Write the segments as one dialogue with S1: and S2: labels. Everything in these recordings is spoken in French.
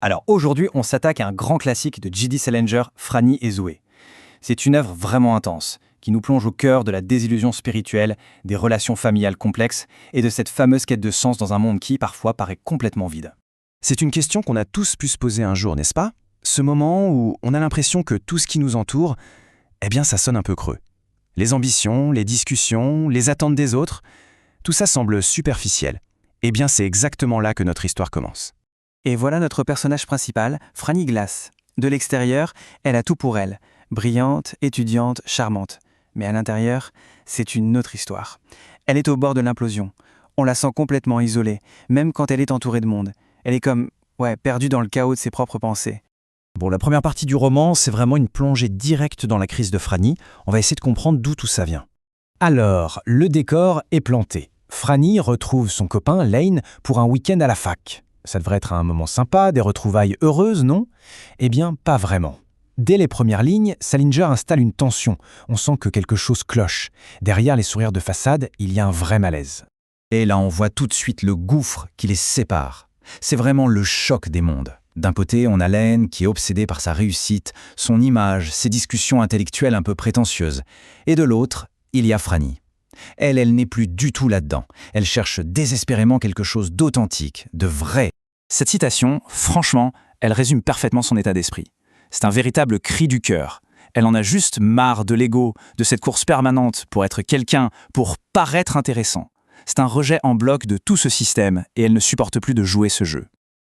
S1: Alors aujourd'hui, on s'attaque à un grand classique de J.D. Salinger, Franny et Zoé. C'est une œuvre vraiment intense, qui nous plonge au cœur de la désillusion spirituelle, des relations familiales complexes et de cette fameuse quête de sens dans un monde qui, parfois, paraît complètement vide.
S2: C'est une question qu'on a tous pu se poser un jour, n'est-ce pas? Ce moment où on a l'impression que tout ce qui nous entoure, ça sonne un peu creux. Les ambitions, les discussions, les attentes des autres, tout ça semble superficiel. C'est exactement là que notre histoire commence.
S3: Et voilà notre personnage principal, Franny Glass. De l'extérieur, elle a tout pour elle. Brillante, étudiante, charmante. Mais à l'intérieur, c'est une autre histoire. Elle est au bord de l'implosion. On la sent complètement isolée, même quand elle est entourée de monde. Elle est comme, perdue dans le chaos de ses propres pensées.
S4: Bon, la première partie du roman, c'est vraiment une plongée directe dans la crise de Franny. On va essayer de comprendre d'où tout ça vient. Alors, le décor est planté. Franny retrouve son copain, Lane, pour un week-end à la fac. Ça devrait être un moment sympa, des retrouvailles heureuses, non? Pas vraiment. Dès les premières lignes, Salinger installe une tension. On sent que quelque chose cloche. Derrière les sourires de façade, il y a un vrai malaise.
S5: Et là, on voit tout de suite le gouffre qui les sépare. C'est vraiment le choc des mondes. D'un côté, on a Lane qui est obsédé par sa réussite, son image, ses discussions intellectuelles un peu prétentieuses. Et de l'autre, il y a Franny. Elle n'est plus du tout là-dedans. Elle cherche désespérément quelque chose d'authentique, de vrai.
S3: Cette citation, franchement, elle résume parfaitement son état d'esprit. C'est un véritable cri du cœur. Elle en a juste marre de l'ego, de cette course permanente pour être quelqu'un, pour paraître intéressant. C'est un rejet en bloc de tout ce système et elle ne supporte plus de jouer ce jeu.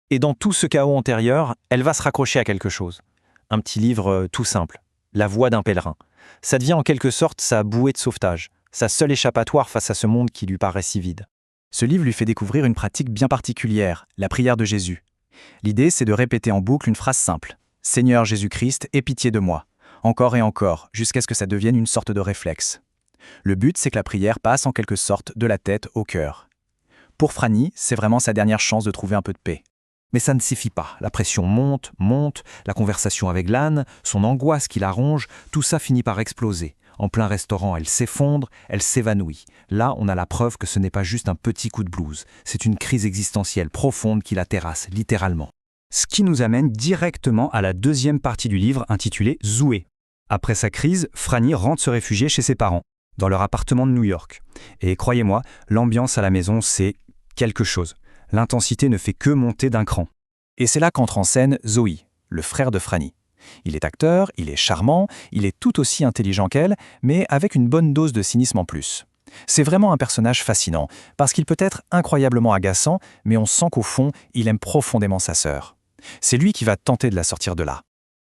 S4: Et dans tout ce chaos antérieur, elle va se raccrocher à quelque chose. Un petit livre tout simple, La Voix d'un pèlerin. Ça devient en quelque sorte sa bouée de sauvetage, sa seule échappatoire face à ce monde qui lui paraît si vide.
S3: Ce livre lui fait découvrir une pratique bien particulière, la prière de Jésus. L'idée, c'est de répéter en boucle une phrase simple. « Seigneur Jésus-Christ, aie pitié de moi », encore et encore, jusqu'à ce que ça devienne une sorte de réflexe. Le but, c'est que la prière passe en quelque sorte de la tête au cœur. Pour Franny, c'est vraiment sa dernière chance de trouver un peu de paix.
S4: Mais ça ne suffit pas. La pression monte, la conversation avec l'âne, son angoisse qui la ronge, tout ça finit par exploser. En plein restaurant, elle s'effondre, elle s'évanouit. Là, on a la preuve que ce n'est pas juste un petit coup de blues. C'est une crise existentielle profonde qui la terrasse, littéralement.
S1: Ce qui nous amène directement à la deuxième partie du livre intitulée « Zoé ». Après sa crise, Franny rentre se réfugier chez ses parents, dans leur appartement de New York. Et croyez-moi, l'ambiance à la maison, c'est quelque chose. L'intensité ne fait que monter d'un cran. Et c'est là qu'entre en scène Zoé, le frère de Franny. Il est acteur, il est charmant, il est tout aussi intelligent qu'elle, mais avec une bonne dose de cynisme en plus. C'est vraiment un personnage fascinant, parce qu'il peut être incroyablement agaçant, mais on sent qu'au fond, il aime profondément sa sœur. C'est lui qui va tenter de la sortir de là.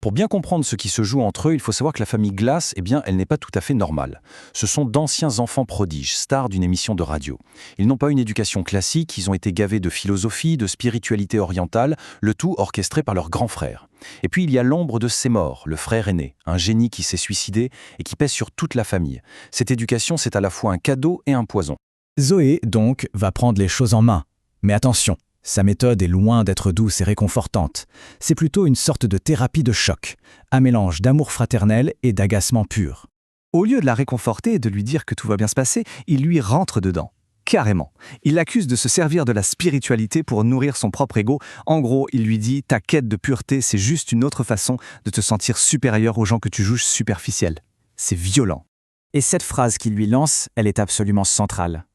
S5: Pour bien comprendre ce qui se joue entre eux, il faut savoir que la famille Glass, elle n'est pas tout à fait normale. Ce sont d'anciens enfants prodiges, stars d'une émission de radio. Ils n'ont pas une éducation classique, ils ont été gavés de philosophie, de spiritualité orientale, le tout orchestré par leur grand frère. Et puis il y a l'ombre de Seymour, le frère aîné, un génie qui s'est suicidé et qui pèse sur toute la famille. Cette éducation, c'est à la fois un cadeau et un poison.
S4: Zoé, donc, va prendre les choses en main. Mais attention, sa méthode est loin d'être douce et réconfortante. C'est plutôt une sorte de thérapie de choc, un mélange d'amour fraternel et d'agacement pur.
S3: Au lieu de la réconforter et de lui dire que tout va bien se passer, il lui rentre dedans. Carrément. Il l'accuse de se servir de la spiritualité pour nourrir son propre ego. En gros, il lui dit « ta quête de pureté, c'est juste une autre façon de te sentir supérieur aux gens que tu juges superficiels. » C'est violent. Et cette phrase qu'il lui lance, elle est absolument centrale.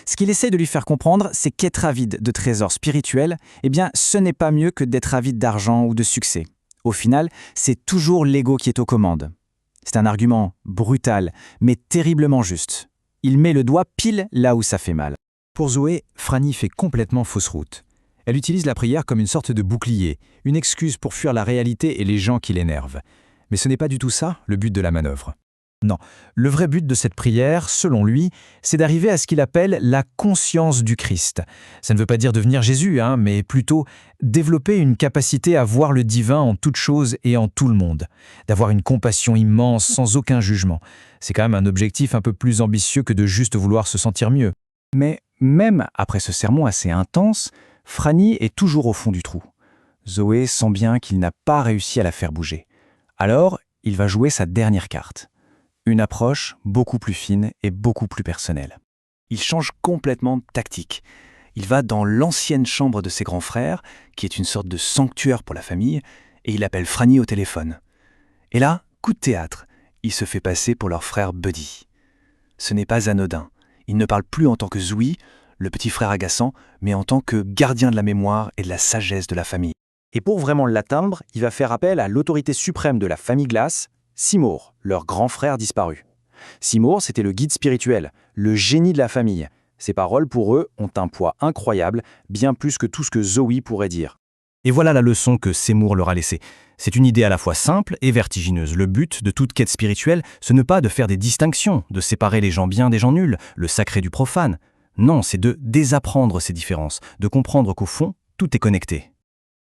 S3: Ce qu'il essaie de lui faire comprendre, c'est qu'être avide de trésors spirituels, ce n'est pas mieux que d'être avide d'argent ou de succès. Au final, c'est toujours l'ego qui est aux commandes. C'est un argument brutal, mais terriblement juste. Il met le doigt pile là où ça fait mal.
S4: Pour Zoé, Franny fait complètement fausse route. Elle utilise la prière comme une sorte de bouclier, une excuse pour fuir la réalité et les gens qui l'énervent. Mais ce n'est pas du tout ça, le but de la manœuvre. Non, le vrai but de cette prière, selon lui, c'est d'arriver à ce qu'il appelle la conscience du Christ. Ça ne veut pas dire devenir Jésus, mais plutôt développer une capacité à voir le divin en toute chose et en tout le monde, d'avoir une compassion immense sans aucun jugement. C'est quand même un objectif un peu plus ambitieux que de juste vouloir se sentir mieux.
S1: Mais même après ce sermon assez intense, Franny est toujours au fond du trou. Zoé sent bien qu'il n'a pas réussi à la faire bouger. Alors, il va jouer sa dernière carte. Une approche beaucoup plus fine et beaucoup plus personnelle. Il change complètement de tactique.
S6: Il va dans l'ancienne chambre de ses grands frères, qui est une sorte de sanctuaire pour la famille, et il appelle Franny au téléphone. Et là, coup de théâtre, il se fait passer pour leur frère Buddy. Ce n'est pas anodin. Il ne parle plus en tant que Zoui, le petit frère agaçant, mais en tant que gardien de la mémoire et de la sagesse de la famille.
S2: Et pour vraiment l'atteindre, il va faire appel à l'autorité suprême de la famille Glass, Seymour, leur grand frère disparu. Seymour, c'était le guide spirituel, le génie de la famille. Ses paroles, pour eux, ont un poids incroyable, bien plus que tout ce que Zoe pourrait dire.
S1: Et voilà la leçon que Seymour leur a laissée. C'est une idée à la fois simple et vertigineuse. Le but de toute quête spirituelle, ce n'est pas de faire des distinctions, de séparer les gens bien des gens nuls, le sacré du profane. Non, c'est de désapprendre ces différences, de comprendre qu'au fond, tout est connecté.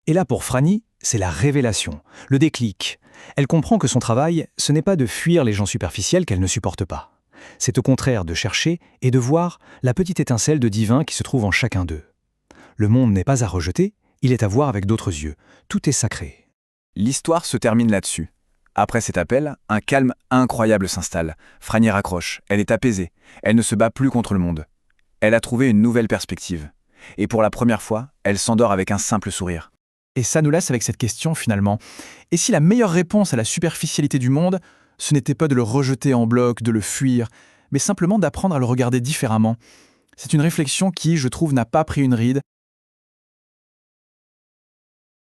S1: Et là, pour Franny, c'est la révélation, le déclic. Elle comprend que son travail, ce n'est pas de fuir les gens superficiels qu'elle ne supporte pas. C'est au contraire de chercher et de voir la petite étincelle de divin qui se trouve en chacun d'eux. Le monde n'est pas à rejeter, il est à voir avec d'autres yeux. Tout est sacré.
S3: L'histoire se termine là-dessus. Après cet appel, un calme incroyable s'installe. Franny raccroche, elle est apaisée, elle ne se bat plus contre le monde. Elle a trouvé une nouvelle perspective. Et pour la première fois, elle s'endort avec un simple sourire.
S4: Et ça nous laisse avec cette question finalement. Et si la meilleure réponse à la superficialité du monde, ce n'était pas de le rejeter en bloc, de le fuir, mais simplement d'apprendre à le regarder différemment? C'est une réflexion qui, je trouve, n'a pas pris une ride,